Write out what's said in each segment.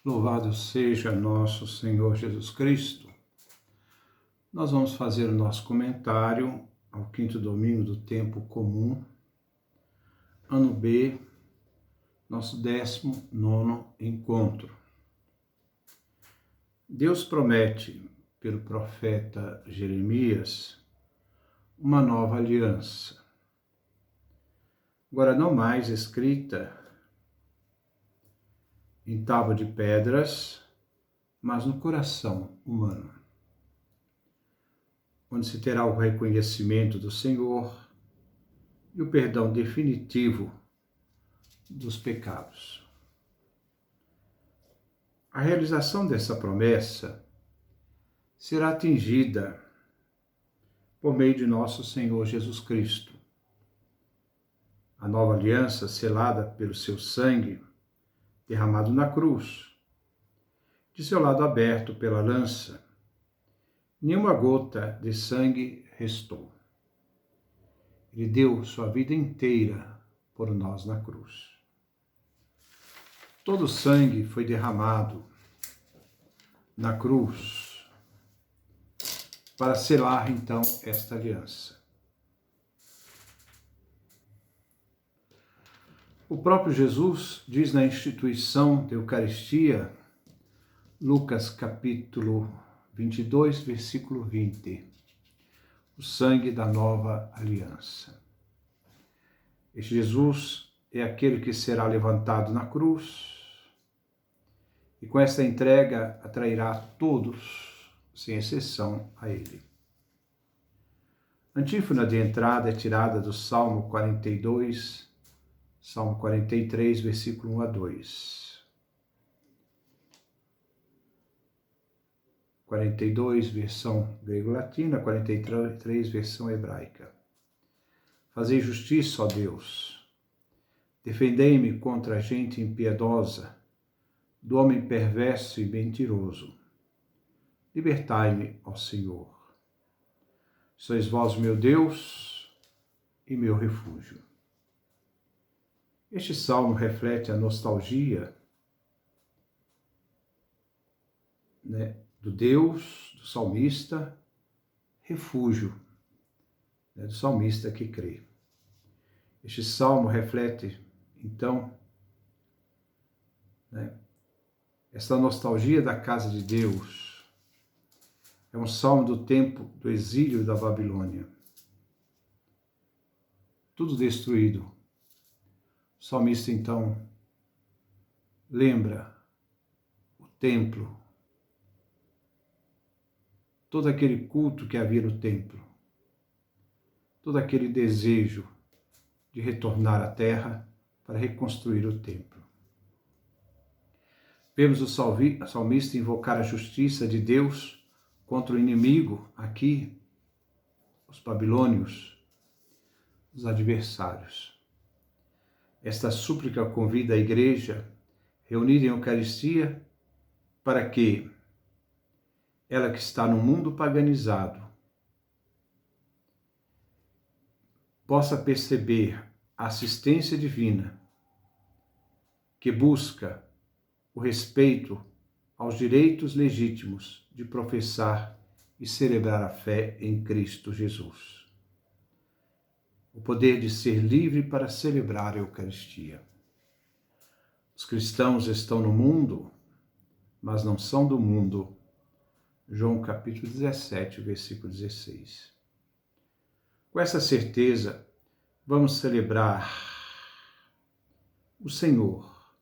Louvado seja nosso Senhor Jesus Cristo. Nós vamos fazer o nosso comentário ao quinto domingo do tempo comum, ano B, nosso 19º encontro. Deus promete, pelo profeta Jeremias, uma nova aliança. Agora não mais escrita em tábua de pedras, mas no coração humano, onde se terá o reconhecimento do Senhor e o perdão definitivo dos pecados. A realização dessa promessa será atingida por meio de nosso Senhor Jesus Cristo. A nova aliança selada pelo seu sangue derramado na cruz, de seu lado aberto pela lança, nenhuma gota de sangue restou. Ele deu sua vida inteira por nós na cruz. Todo o sangue foi derramado na cruz para selar, então, esta aliança. O próprio Jesus diz na instituição da Eucaristia, Lucas capítulo 22, versículo 20, o sangue da nova aliança. Este Jesus é aquele que será levantado na cruz e com esta entrega atrairá todos, sem exceção, a ele. A antífona de entrada é tirada do Salmo 42, Salmo 43, versículo 1 a 2. 42, versão grego-latina, 43, versão hebraica. Fazei justiça, ó Deus. Defendei-me contra a gente impiedosa, do homem perverso e mentiroso. Libertai-me, ó Senhor. Sois vós meu Deus e meu refúgio. Este salmo reflete a nostalgia, do Deus, do salmista, refúgio, do salmista que crê. Este salmo reflete, então, essa nostalgia da casa de Deus. É um salmo do tempo do exílio da Babilônia. Tudo destruído. O salmista, então, lembra o templo, todo aquele culto que havia no templo, todo aquele desejo de retornar à terra para reconstruir o templo. Vemos o salmista invocar a justiça de Deus contra o inimigo, aqui, os babilônios, os adversários. Esta súplica convida a igreja, reunida em Eucaristia, para que ela que está no mundo paganizado possa perceber a assistência divina que busca o respeito aos direitos legítimos de professar e celebrar a fé em Cristo Jesus. O poder de ser livre para celebrar a Eucaristia. Os cristãos estão no mundo, mas não são do mundo. João capítulo 17, versículo 16. Com essa certeza, vamos celebrar o Senhor,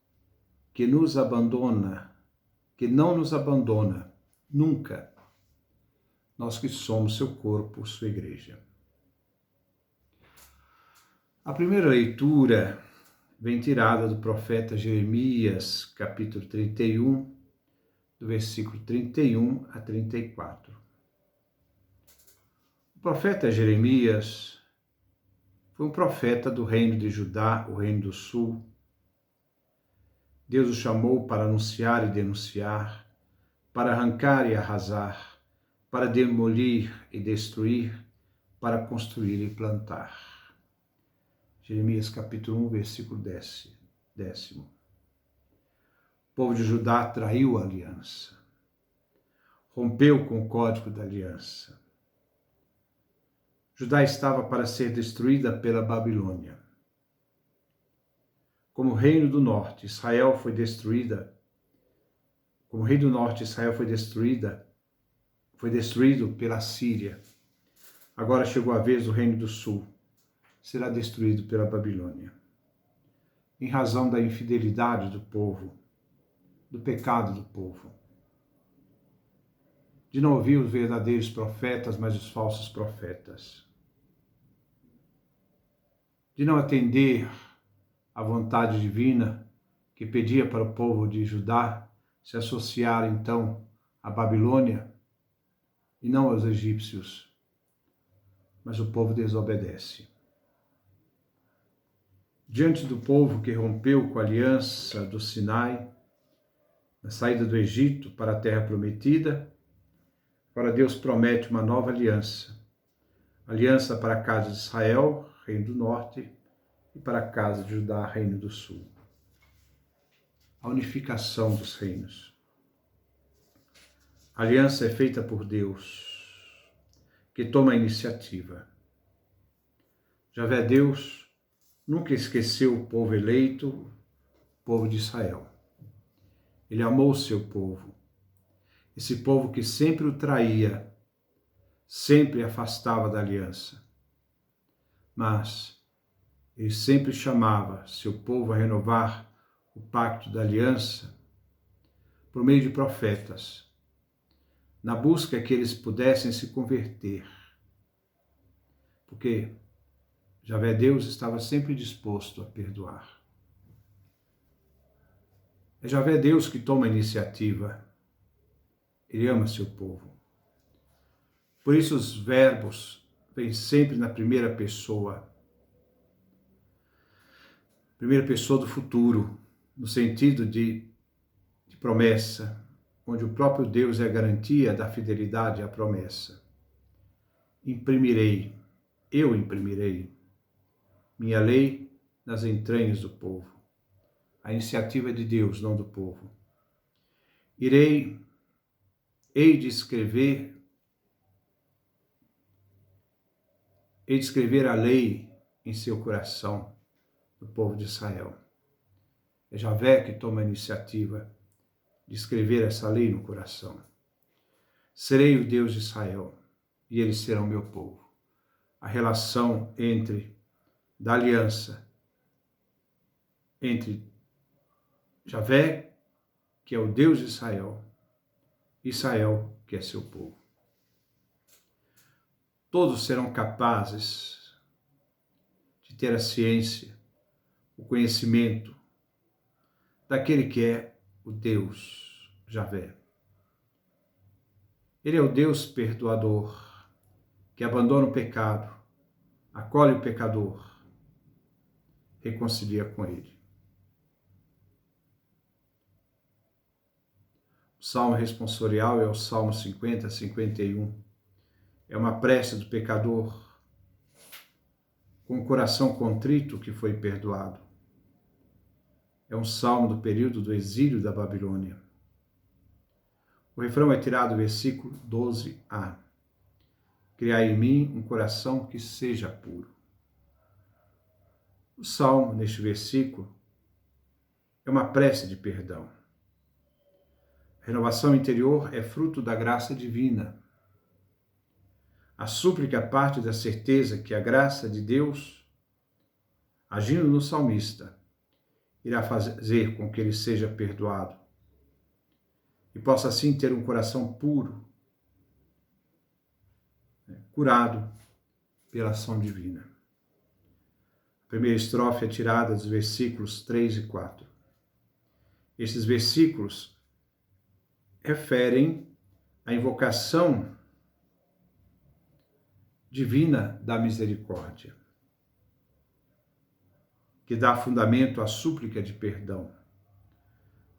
que nos abandona, que não nos abandona nunca, nós que somos seu corpo, sua igreja. A primeira leitura vem tirada do profeta Jeremias, capítulo 31, do versículo 31 a 34. O profeta Jeremias foi um profeta do reino de Judá, o reino do sul. Deus o chamou para anunciar e denunciar, para arrancar e arrasar, para demolir e destruir, para construir e plantar. Jeremias capítulo 1, versículo 10. povo de Judá traiu a aliança, rompeu com o código da aliança. Judá estava para ser destruída pela Babilônia. Como reino do norte, Israel foi destruída. Como rei do norte, Israel foi destruído pela Síria. Agora chegou a vez do reino do sul. Será destruído pela Babilônia. Em razão da infidelidade do povo, do pecado do povo. De não ouvir os verdadeiros profetas, mas os falsos profetas. De não atender à vontade divina que pedia para o povo de Judá se associar então à Babilônia e não aos egípcios. Mas o povo desobedece. Diante do povo que rompeu com a aliança do Sinai, na saída do Egito para a terra prometida, agora Deus promete uma nova aliança. Aliança para a casa de Israel, reino do norte, e para a casa de Judá, reino do sul. A unificação dos reinos. A aliança é feita por Deus, que toma a iniciativa. Javé Deus nunca esqueceu o povo eleito, o povo de Israel. Ele amou o seu povo. Esse povo que sempre o traía, sempre afastava da aliança. Mas ele sempre chamava seu povo a renovar o pacto da aliança por meio de profetas, na busca que eles pudessem se converter. Porque Javé Deus estava sempre disposto a perdoar. É Javé Deus que toma a iniciativa. Ele ama seu povo. Por isso os verbos vêm sempre na primeira pessoa do futuro, no sentido de promessa, onde o próprio Deus é a garantia da fidelidade à promessa. Eu imprimirei minha lei nas entranhas do povo. A iniciativa é de Deus, não do povo. Hei de escrever a lei em seu coração, do povo de Israel. É Javé que toma a iniciativa de escrever essa lei no coração. Serei o Deus de Israel, e eles serão meu povo. A relação da aliança entre Javé, que é o Deus de Israel, Israel, que é seu povo. Todos serão capazes de ter a ciência, o conhecimento daquele que é o Deus Javé. Ele é o Deus perdoador, que abandona o pecado, acolhe o pecador, reconcilia com ele. O salmo responsorial é o Salmo 50, 51. É uma prece do pecador com o coração contrito que foi perdoado. É um salmo do período do exílio da Babilônia. O refrão é tirado do versículo 12a. Criai em mim um coração que seja puro. O salmo, neste versículo, é uma prece de perdão. A renovação interior é fruto da graça divina. A súplica parte da certeza que a graça de Deus, agindo no salmista, irá fazer com que ele seja perdoado e possa assim ter um coração puro, curado pela ação divina. A primeira estrofe é tirada dos versículos 3 e 4. Estes versículos referem à invocação divina da misericórdia, que dá fundamento à súplica de perdão,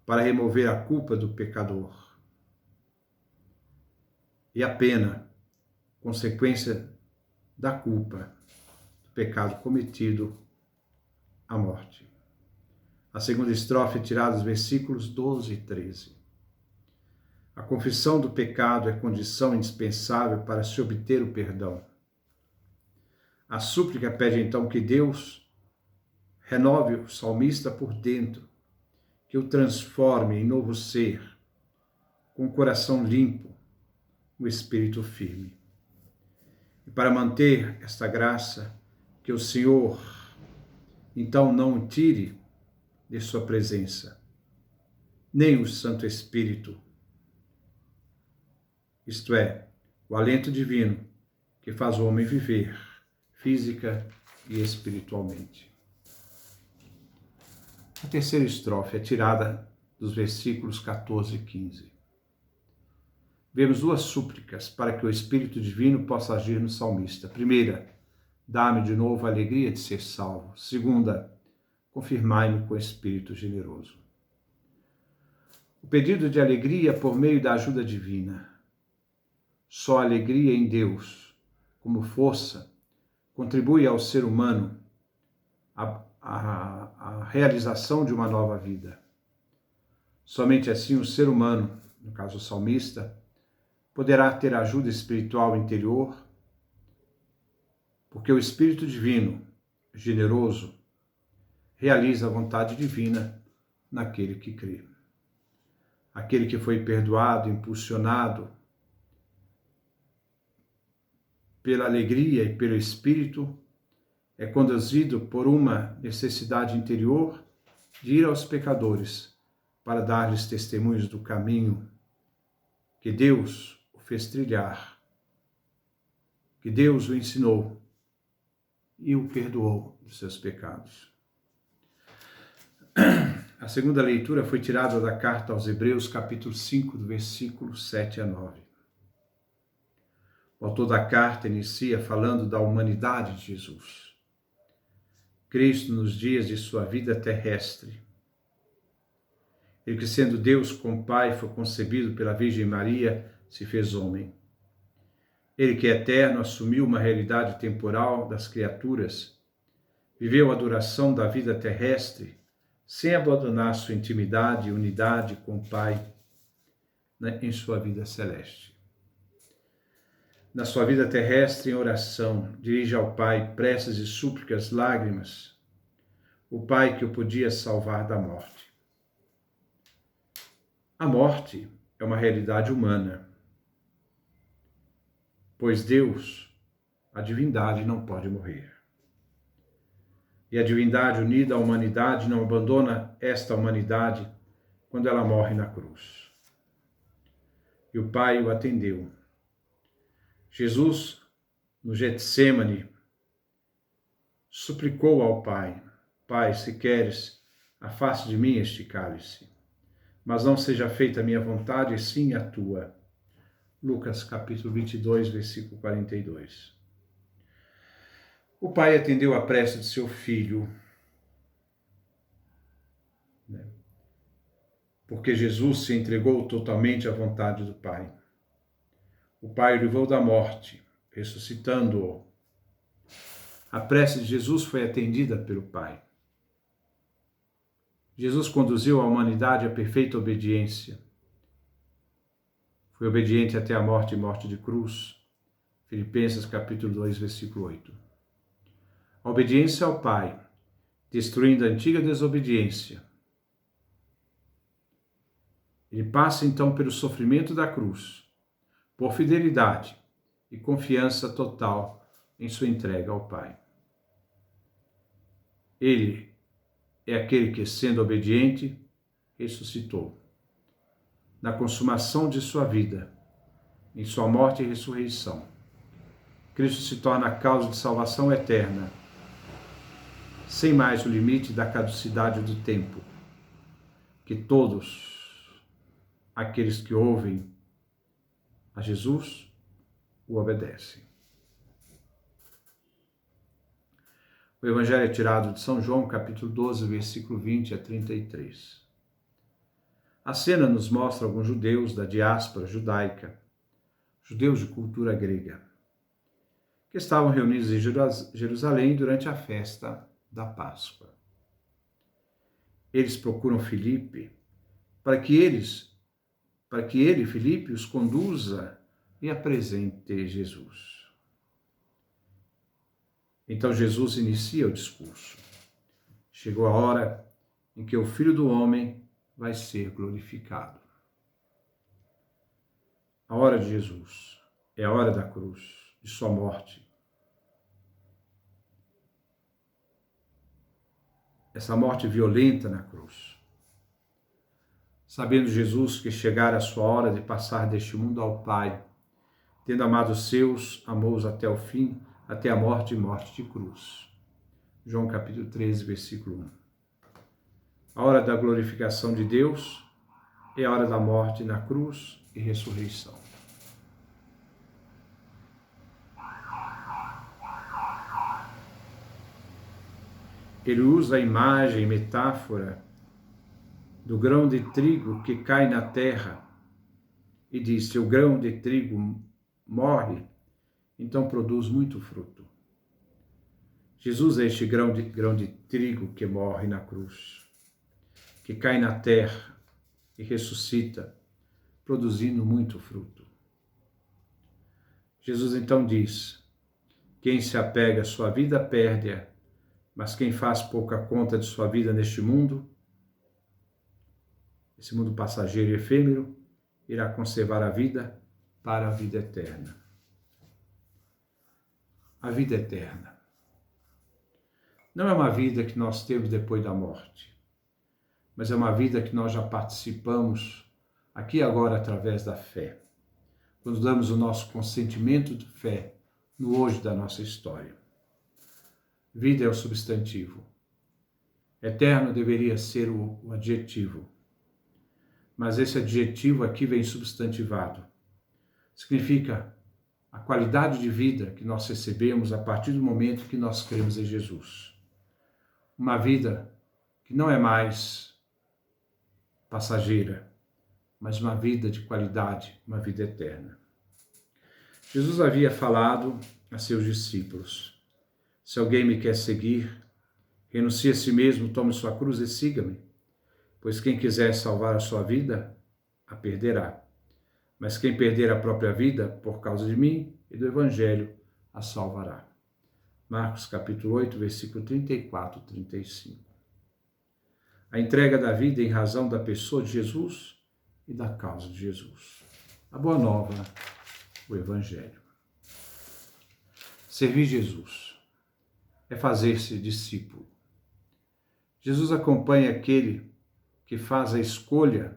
para remover a culpa do pecador e a pena, consequência da culpa, do pecado cometido, a morte. A segunda estrofe é tirada dos versículos 12 e 13. A confissão do pecado é condição indispensável para se obter o perdão. A súplica pede então que Deus renove o salmista por dentro, que o transforme em novo ser, com o coração limpo, o espírito firme. E para manter esta graça, que o Senhor então não o tire de sua presença, nem o Santo Espírito, isto é, o alento divino que faz o homem viver física e espiritualmente. A terceira estrofe é tirada dos versículos 14 e 15. Vemos duas súplicas para que o Espírito Divino possa agir no salmista. Primeira, dá-me de novo a alegria de ser salvo. Segunda, confirmai-me com Espírito generoso. O pedido de alegria por meio da ajuda divina. Só a alegria em Deus, como força, contribui ao ser humano a realização de uma nova vida. Somente assim o ser humano, no caso o salmista, poderá ter ajuda espiritual interior, porque o Espírito Divino, generoso, realiza a vontade divina naquele que crê. Aquele que foi perdoado, impulsionado pela alegria e pelo Espírito, é conduzido por uma necessidade interior de ir aos pecadores para dar-lhes testemunhos do caminho que Deus o fez trilhar, que Deus o ensinou e o perdoou dos seus pecados. A segunda leitura foi tirada da carta aos Hebreus, capítulo 5, do versículo 7 a 9. O autor da carta inicia falando da humanidade de Jesus. Cristo, nos dias de sua vida terrestre, ele que sendo Deus com Pai foi concebido pela Virgem Maria, se fez homem. Ele que é eterno assumiu uma realidade temporal das criaturas, viveu a duração da vida terrestre, sem abandonar sua intimidade e unidade com o Pai em sua vida celeste. Na sua vida terrestre, em oração, dirige ao Pai preces e súplicas, lágrimas, o Pai que o podia salvar da morte. A morte é uma realidade humana, pois Deus, a divindade, não pode morrer. E a divindade unida à humanidade não abandona esta humanidade quando ela morre na cruz. E o Pai o atendeu. Jesus, no Getsêmani, suplicou ao Pai: Pai, se queres, afaste de mim este cálice, mas não seja feita a minha vontade, e sim a tua. Lucas capítulo 22, versículo 42. O Pai atendeu a prece de seu filho, porque Jesus se entregou totalmente à vontade do Pai. O Pai o livrou da morte, ressuscitando-o. A prece de Jesus foi atendida pelo Pai. Jesus conduziu a humanidade à perfeita obediência. Foi obediente até a morte e morte de cruz. Filipenses capítulo 2, versículo 8. A obediência ao Pai, destruindo a antiga desobediência. Ele passa então pelo sofrimento da cruz, por fidelidade e confiança total em sua entrega ao Pai. Ele é aquele que, sendo obediente, ressuscitou. Na consumação de sua vida, em sua morte e ressurreição, Cristo se torna a causa de salvação eterna, sem mais o limite da caducidade do tempo, que todos aqueles que ouvem a Jesus o obedecem. O Evangelho é tirado de São João, capítulo 12, versículo 20 a 33. A cena nos mostra alguns judeus da diáspora judaica, judeus de cultura grega, que estavam reunidos em Jerusalém durante a festa da Páscoa. eles procuram Filipe para que ele, Filipe, os conduza e apresente Jesus. Então Jesus inicia o discurso. Chegou a hora em que o Filho do Homem vai ser glorificado. A hora de Jesus é a hora da cruz, de sua morte. Essa morte violenta na cruz. Sabendo Jesus que chegara a sua hora de passar deste mundo ao Pai, tendo amado os seus, amou-os até o fim, até a morte e morte de cruz. João capítulo 13, versículo 1. A hora da glorificação de Deus é a hora da morte na cruz e ressurreição. Ele usa a imagem e metáfora do grão de trigo que cai na terra e diz: se o grão de trigo morre, então produz muito fruto. Jesus é este grão de trigo que morre na cruz, que cai na terra e ressuscita, produzindo muito fruto. Jesus então diz: quem se apega à sua vida perde-a, mas quem faz pouca conta de sua vida neste mundo, esse mundo passageiro e efêmero, irá conservar a vida para a vida eterna. A vida eterna não é uma vida que nós temos depois da morte, mas é uma vida que nós já participamos aqui e agora através da fé, quando damos o nosso consentimento de fé no hoje da nossa história. Vida é o substantivo. Eterno deveria ser o adjetivo. Mas esse adjetivo aqui vem substantivado. Significa a qualidade de vida que nós recebemos a partir do momento que nós cremos em Jesus. Uma vida que não é mais passageira, mas uma vida de qualidade, uma vida eterna. Jesus havia falado a seus discípulos: se alguém me quer seguir, renuncie a si mesmo, tome sua cruz e siga-me. Pois quem quiser salvar a sua vida, a perderá. Mas quem perder a própria vida, por causa de mim e do Evangelho, a salvará. Marcos capítulo 8, versículo 34 e 35. A entrega da vida em razão da pessoa de Jesus e da causa de Jesus. A boa nova, o Evangelho. Servir Jesus é fazer-se discípulo. Jesus acompanha aquele que faz a escolha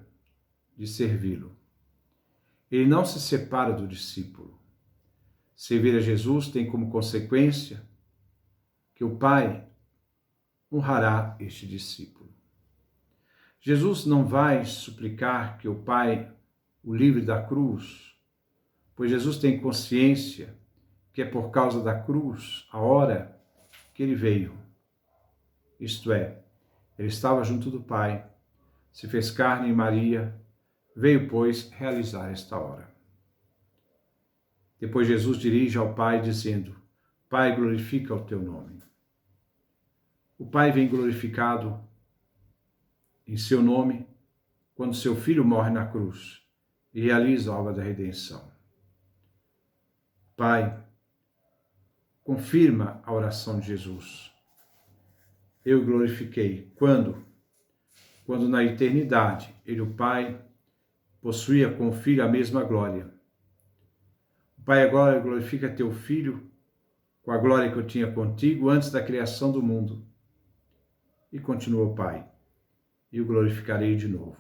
de servi-lo. Ele não se separa do discípulo. Servir a Jesus tem como consequência que o Pai honrará este discípulo. Jesus não vai suplicar que o Pai o livre da cruz, pois Jesus tem consciência que é por causa da cruz a hora que ele veio. Isto é, ele estava junto do Pai, se fez carne em Maria, veio, pois, realizar esta hora. Depois Jesus dirige ao Pai dizendo: Pai, glorifica o teu nome. O Pai vem glorificado em seu nome quando seu Filho morre na cruz e realiza a obra da redenção. Pai, confirma a oração de Jesus. Eu glorifiquei. Quando? Quando na eternidade ele, o Pai, possuía com o Filho a mesma glória. O Pai agora glorifica teu Filho com a glória que eu tinha contigo antes da criação do mundo. E continua o Pai: e o glorificarei de novo.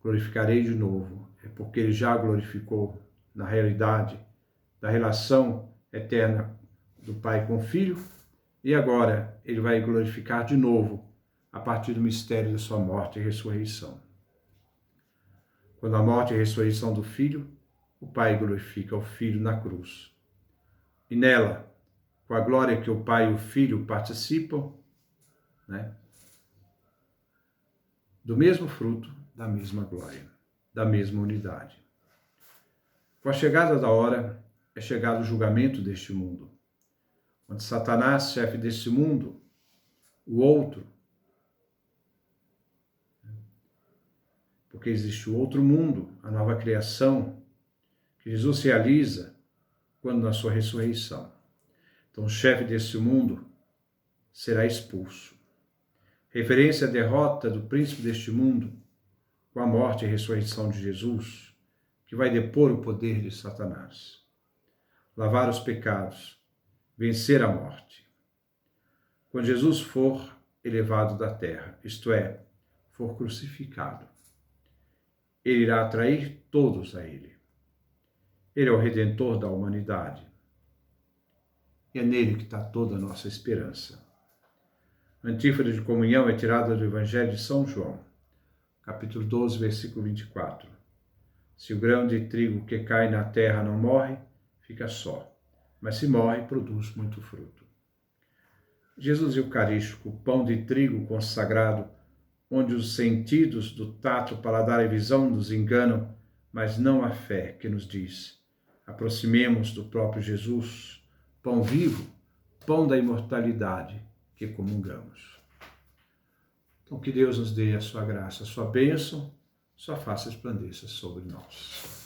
Glorificarei de novo, é porque ele já glorificou na realidade da relação eterna do Pai com o Filho, e agora ele vai glorificar de novo a partir do mistério da sua morte e ressurreição. Quando a morte e a ressurreição do Filho, o Pai glorifica o Filho na cruz. E nela, com a glória que o Pai e o Filho participam, do mesmo fruto, da mesma glória, da mesma unidade. Com a chegada da hora, é chegado o julgamento deste mundo, onde Satanás, chefe deste mundo, o outro, porque existe o outro mundo, a nova criação, que Jesus realiza quando na sua ressurreição. Então, o chefe desse mundo será expulso. Referência à derrota do príncipe deste mundo, com a morte e ressurreição de Jesus, que vai depor o poder de Satanás, lavar os pecados, vencer a morte. Quando Jesus for elevado da terra, isto é, for crucificado, ele irá atrair todos a ele. Ele é o Redentor da humanidade. E é nele que está toda a nossa esperança. A antífona de comunhão é tirada do Evangelho de São João, capítulo 12, versículo 24. Se o grão de trigo que cai na terra não morre, fica só, mas se morre, produz muito fruto. Jesus Eucarístico, pão de trigo consagrado, onde os sentidos do tato, paladar e visão nos enganam, mas não a fé que nos diz: aproximemos do próprio Jesus, pão vivo, pão da imortalidade que comungamos. Então que Deus nos dê a sua graça, a sua bênção, sua face resplandeça sobre nós.